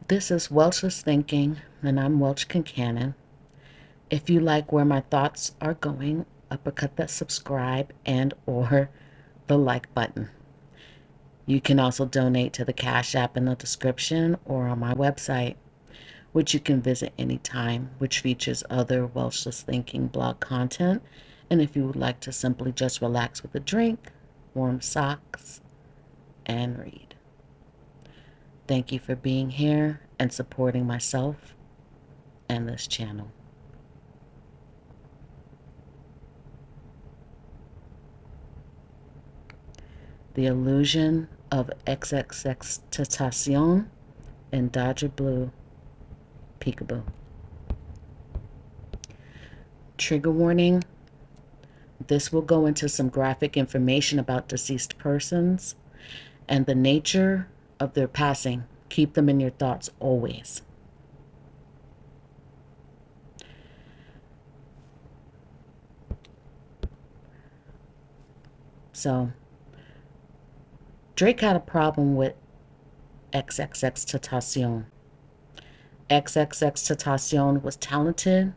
This is Welch's Thinking, and I'm Welch Kincannon. If you like where my thoughts are going, uppercut that subscribe and or the like button. You can also donate to the Cash App in the description or on my website, which you can visit anytime, which features other Welch's Thinking blog content. And if you would like to simply just relax with a drink, warm socks, and read. Thank you for being here and supporting myself and this channel. The Allusion of XXXTentacion and dodgerblue, peekaboo. Trigger warning. This will go into some graphic information about deceased persons and the nature of their passing. Keep them in your thoughts always. So, Drake had a problem with XXXTentacion. XXXTentacion was talented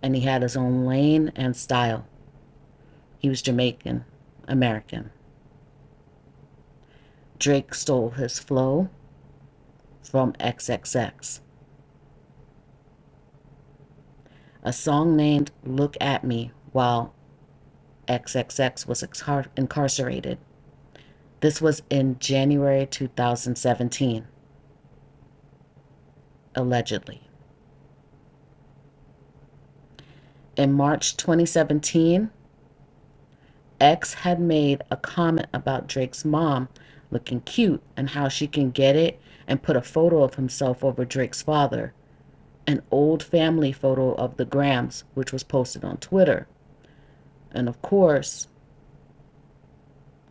and he had his own lane and style. He was Jamaican American. Drake stole his flow from XXX. A song named Look at Me while XXX was incarcerated. This was in January 2017, allegedly. In March 2017, X had made a comment about Drake's mom looking cute and how she can get it, and put a photo of himself over Drake's father, an old family photo of the Grams, which was posted on Twitter. And of course,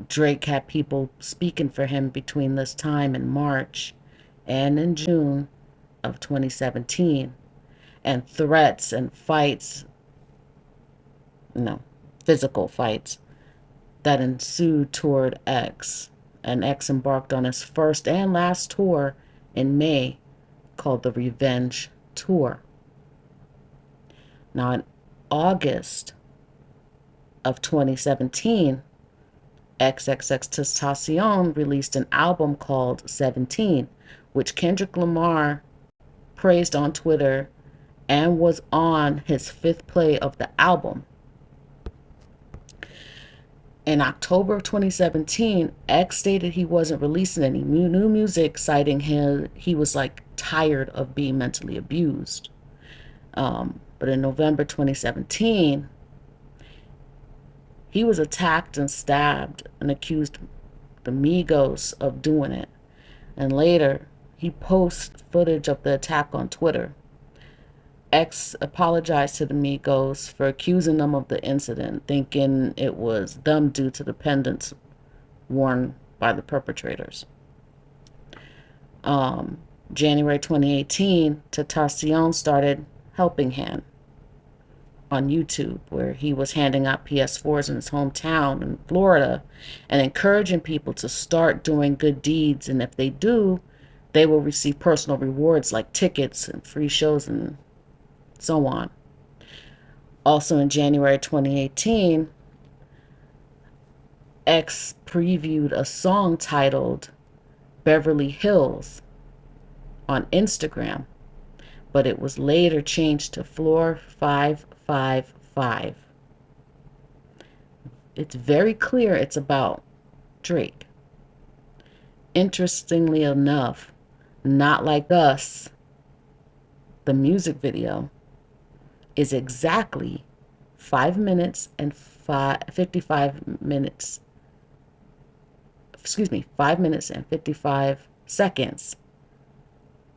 Drake had people speaking for him between this time in March and in June of 2017, and threats and fights, physical fights that ensued toward X. And X embarked on his first and last tour in May called the Revenge Tour. Now in August of 2017, XXXTentacion released an album called 17, which Kendrick Lamar praised on Twitter and was on his 5th play of the album. In October of 2017, X stated he wasn't releasing any new music, citing he was like tired of being mentally abused. But in November 2017, he was attacked and stabbed and accused the migos of doing it. And later, he posts footage of the attack on Twitter. X apologized to the migos for accusing them of the incident, thinking it was them due to the pendants worn by the perpetrators. January 2018, Tentacion started Helping Hand on YouTube, where he was handing out PS4s in his hometown in Florida and encouraging people to start doing good deeds, and if they do, they will receive personal rewards like tickets and free shows and so on. Also in January 2018, X previewed a song titled Beverly Hills on Instagram, but it was later changed to Floor 555. It's very clear it's about Drake. Interestingly enough, Not Like Us, the music video, is exactly 5 minutes and 55 minutes. 5 minutes and 55 seconds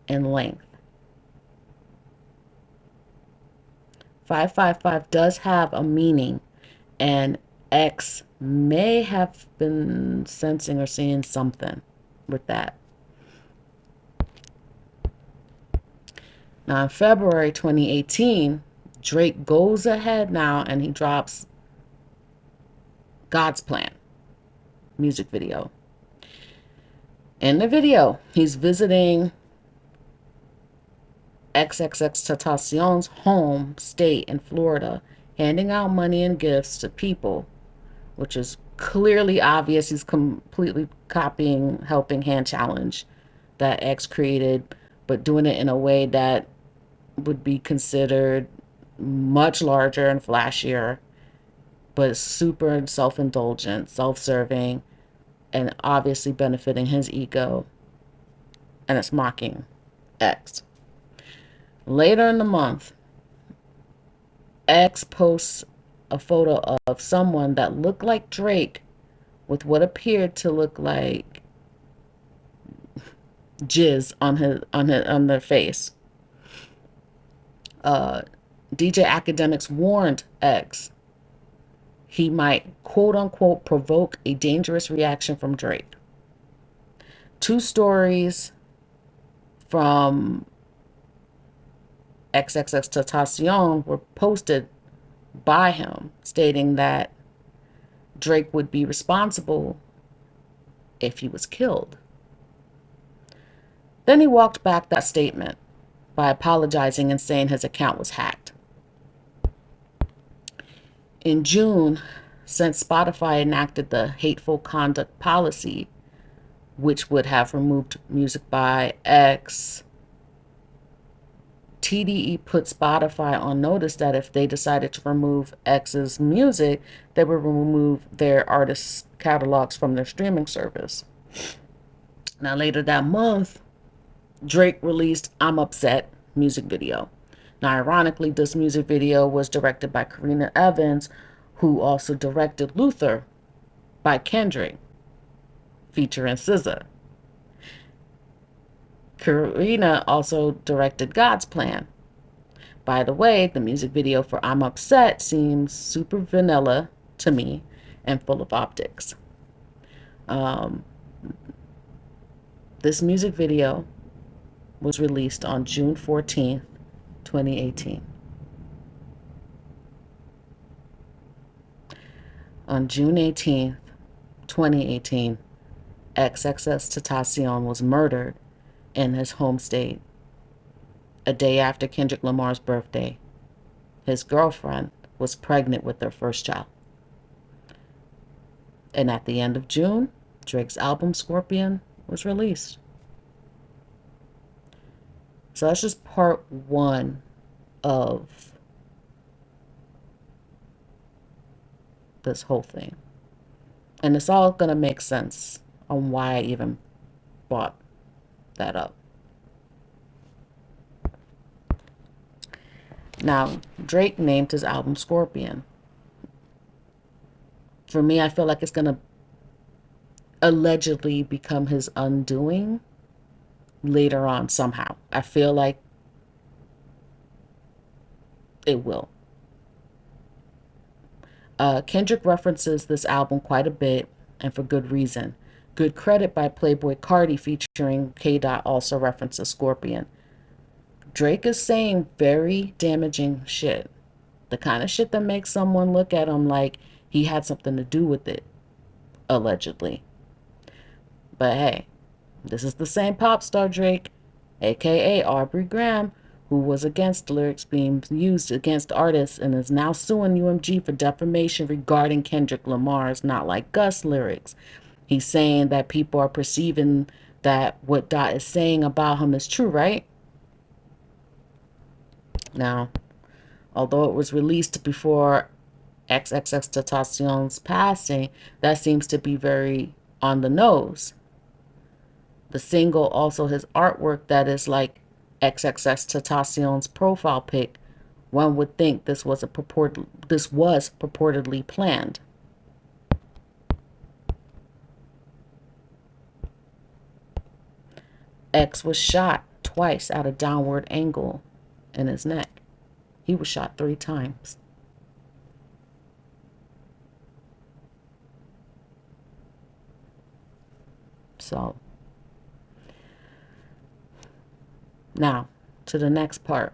in length. 555 does have a meaning, and X may have been sensing or seeing something with that. Now in February 2018, Drake goes ahead now and he drops God's Plan music video. In the video, he's visiting XXXTentacion's home state in Florida, handing out money and gifts to people, which is clearly obvious. He's completely copying Helping Hand Challenge that X created, but doing it in a way that would be considered much larger and flashier, but super self-indulgent, self-serving, and obviously benefiting his ego. And it's mocking X. Later in the month, X posts a photo of someone that looked like Drake with what appeared to look like jizz on their face. DJ Academics warned X he might quote unquote provoke a dangerous reaction from Drake. 2 stories from XXXTentacion were posted by him stating that Drake would be responsible if he was killed. Then he walked back that statement by apologizing and saying his account was hacked. In June, since Spotify enacted the hateful conduct policy, which would have removed music by X, TDE put Spotify on notice that if they decided to remove X's music, they would remove their artists' catalogs from their streaming service. Now, later that month, Drake released I'm Upset music video. Now, ironically, this music video was directed by Karina Evans, who also directed Luther by Kendrick, featuring SZA. Karina also directed God's Plan. By the way, the music video for I'm Upset seems super vanilla to me and full of optics. This music video was released on June 14th, 2018. On June 18th, 2018, XXXTentacion was murdered in his home state. A day after Kendrick Lamar's birthday, his girlfriend was pregnant with their first child. And at the end of June, Drake's album Scorpion was released. So that's just part 1 of this whole thing. And it's all going to make sense on why I even brought that up. Now, Drake named his album Scorpion. For me, I feel like it's going to allegedly become his undoing later on somehow. I feel like it will. Kendrick references this album quite a bit, and for good reason. Good Credit by Playboi Carti featuring K. Dot also references Scorpion. Drake is saying very damaging shit. The kind of shit that makes someone look at him like he had something to do with it, allegedly. But hey, this is the same pop star Drake, aka Aubrey Graham, who was against lyrics being used against artists and is now suing UMG for defamation regarding Kendrick Lamar's Not Like Gus lyrics. He's saying that people are perceiving that what Dot is saying about him is true, right? Now, although it was released before XXXTentacion's passing, that seems to be very on the nose. The single also has artwork that is like XXXTentacion's profile pic. One would think this was purportedly planned. X was shot twice at a downward angle in his neck. He was shot 3 times. So, now to the next part.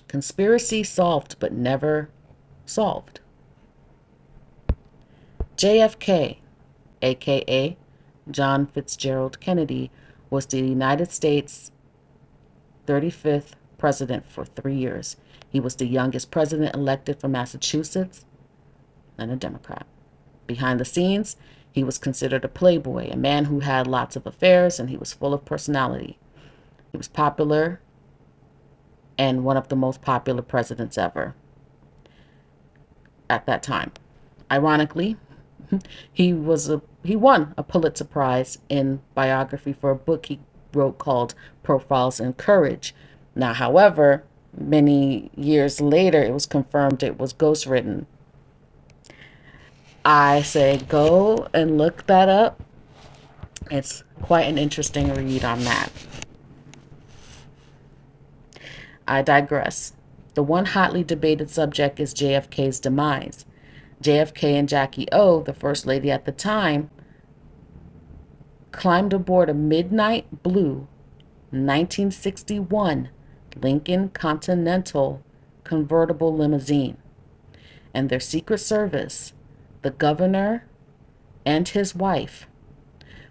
Conspiracy solved but never solved. JFK, aka John Fitzgerald Kennedy, was the United States 35th president for 3 years. He was the youngest president elected from Massachusetts and a Democrat. Behind the scenes, he was considered a playboy, a man who had lots of affairs, and he was full of personality. He was popular and one of the most popular presidents ever at that time. Ironically, he won a Pulitzer Prize in biography for a book he wrote called Profiles in Courage. Now, however, many years later, it was confirmed it was ghostwritten. I say go and look that up. It's quite an interesting read on that. I digress. The one hotly debated subject is JFK's demise. JFK and Jackie O, the first lady at the time, climbed aboard a midnight blue 1961 Lincoln Continental convertible limousine, and their Secret Service, the governor and his wife,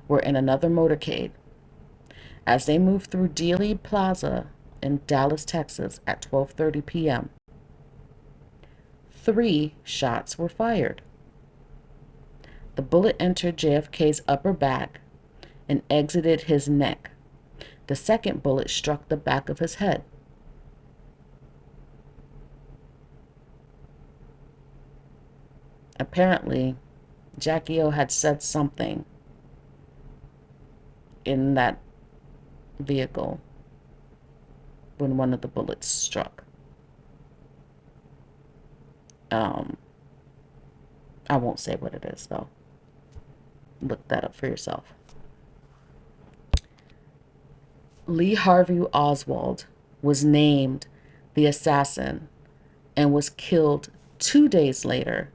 were in another motorcade. As they moved through Dealey Plaza in Dallas, Texas at 12:30 p.m., 3 shots were fired. The bullet entered JFK's upper back and exited his neck. The second bullet struck the back of his head. Apparently, Jackie O had said something in that vehicle when one of the bullets struck. I won't say what it is, though. Look that up for yourself. Lee Harvey Oswald was named the assassin and was killed 2 days later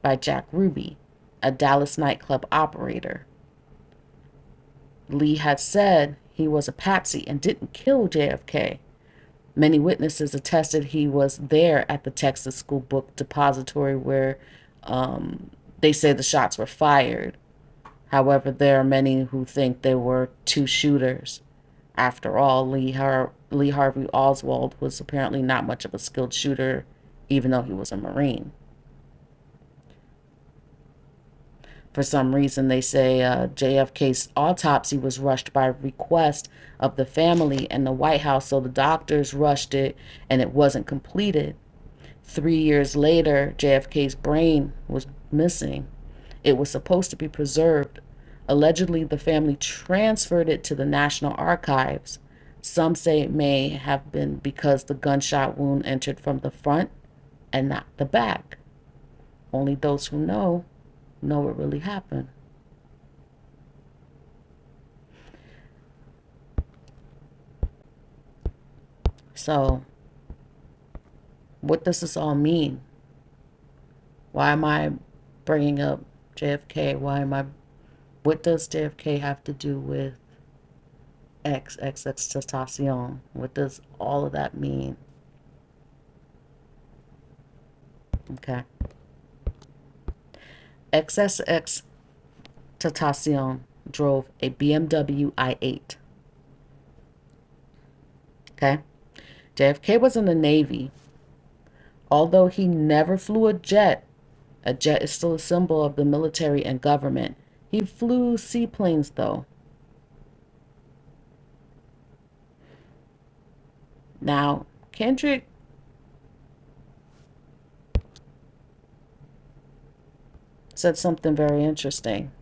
by Jack Ruby, a Dallas nightclub operator. Lee had said he was a patsy and didn't kill JFK. Many witnesses attested he was there at the Texas School Book Depository where they say the shots were fired. However, there are many who think there were 2 shooters. After all, Lee Harvey Oswald was apparently not much of a skilled shooter, even though he was a Marine. For some reason, they say JFK's autopsy was rushed by request of the family and the White House, so the doctors rushed it and it wasn't completed. 3 years later, JFK's brain was missing. It was supposed to be preserved. Allegedly, the family transferred it to the National Archives. Some say it may have been because the gunshot wound entered from the front and not the back. Only those who know what really happened. So, what does this all mean? Why am I bringing up JFK? What does JFK have to do with XXXTentacion? What does all of that mean? Okay. XXXTentacion drove a BMW i8. Okay. JFK was in the Navy. Although he never flew a jet is still a symbol of the military and government. He flew seaplanes, though. Now, Kendrick said something very interesting.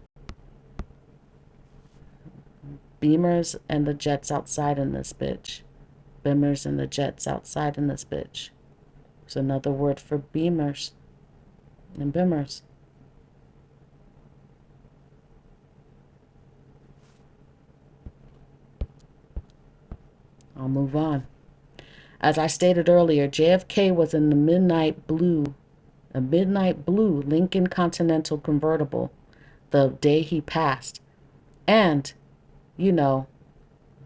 Beamers and the jets outside in this bitch. Beamers and the jets outside in this bitch. It's another word for beamers and bimmers. I'll move on. As I stated earlier, JFK was in a midnight blue Lincoln Continental convertible the day he passed. And,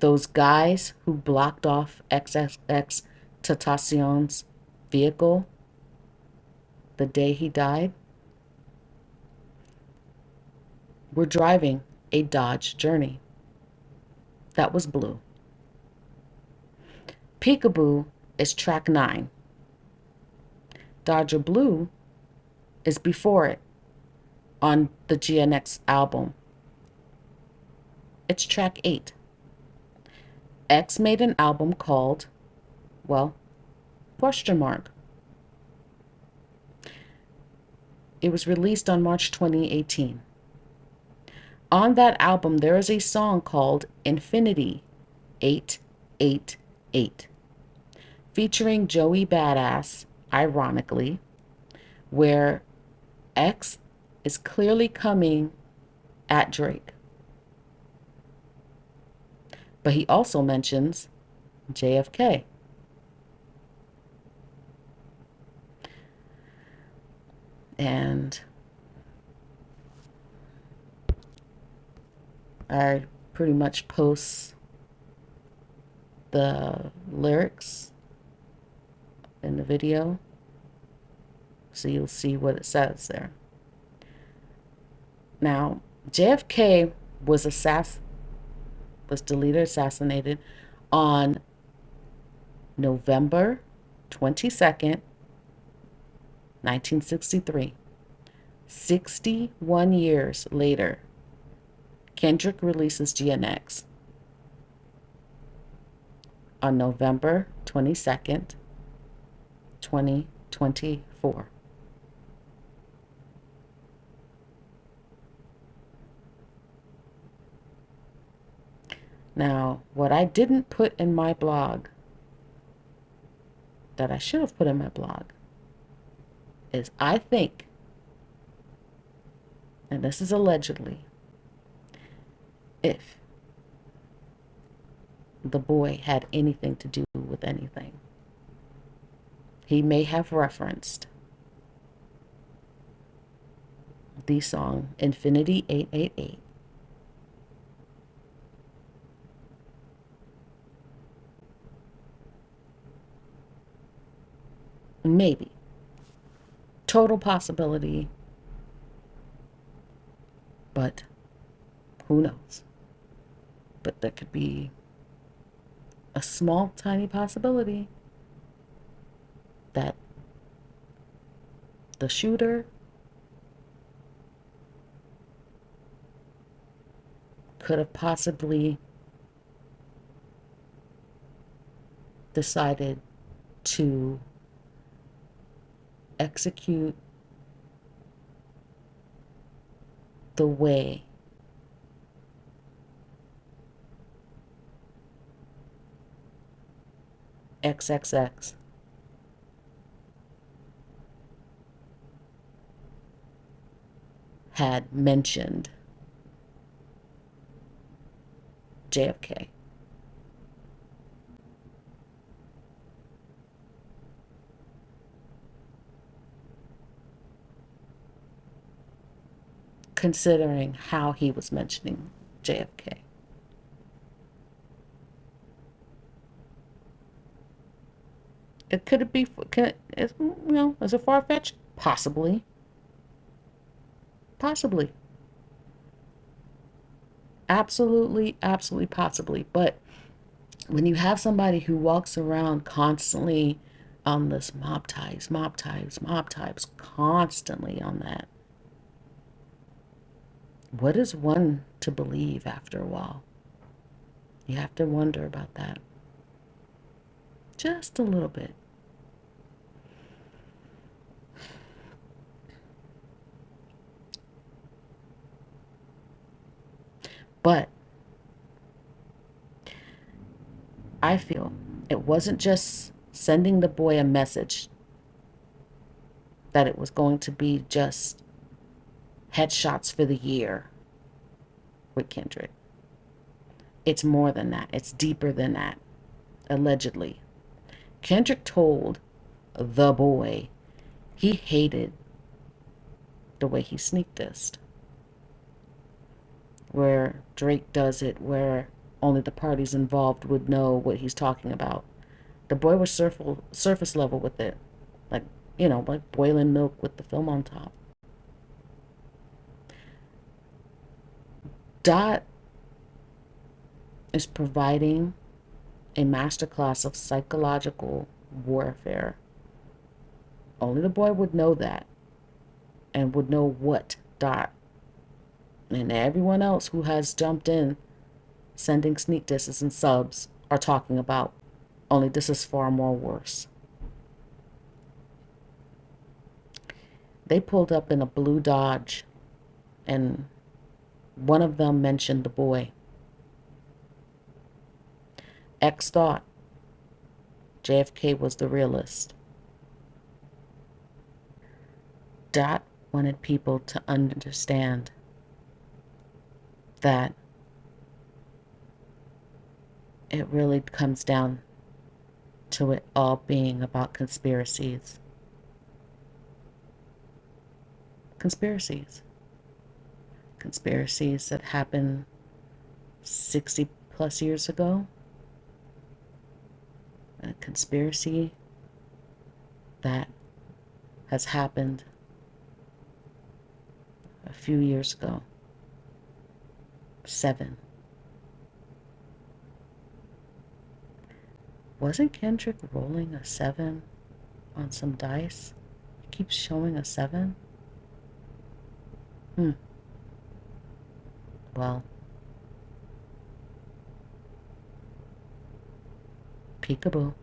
those guys who blocked off XXXTentacion's vehicle the day he died were driving a Dodge Journey that was blue. Peekaboo is track 9. Dodgerblue is before it on the GNX album. It's track 8. X made an album called, well, question mark. It was released on March 2018. On that album, there is a song called Infinity 888, featuring Joey Badass, ironically, where X is clearly coming at Drake. But he also mentions JFK. And I pretty much post the lyrics in the video, so you'll see what it says there. Now, JFK was assassinated on November 22nd, 1963. 61 years later, Kendrick releases GNX on November 22nd, 2024. Now, what I didn't put in my blog, that I should have put in my blog, is I think, and this is allegedly, if the boy had anything to do with anything, he may have referenced the song Infinity 888. Maybe. Total possibility. But who knows? But there could be a small, tiny possibility that the shooter could have possibly decided to execute the way XXX had mentioned JFK. Considering how he was mentioning JFK. Could it be, is it far-fetched? Possibly. Possibly. Absolutely, absolutely, possibly. But when you have somebody who walks around constantly on this mob ties, constantly on that, what is one to believe after a while? You have to wonder about that. Just a little bit. But I feel it wasn't just sending the boy a message that it was going to be just headshots for the year with Kendrick. It's more than that. It's deeper than that, allegedly. Kendrick told the boy he hated the way he sneak dissed, where Drake does it, where only the parties involved would know what he's talking about. The boy was surface level with it, like boiling milk with the film on top. Dot is providing a masterclass of psychological warfare. Only the boy would know that and would know what Dot and everyone else who has jumped in sending sneak disses and subs are talking about. Only this is far more worse. They pulled up in a blue Dodge, and one of them mentioned the boy. X thought JFK was the realist. Dot wanted people to understand that it really comes down to it all being about conspiracies. Conspiracies. Conspiracies that happened 60 plus years ago. A conspiracy that has happened a few years ago. 7. Wasn't Kendrick rolling a 7 on some dice? He keeps showing a 7. Well, peekaboo.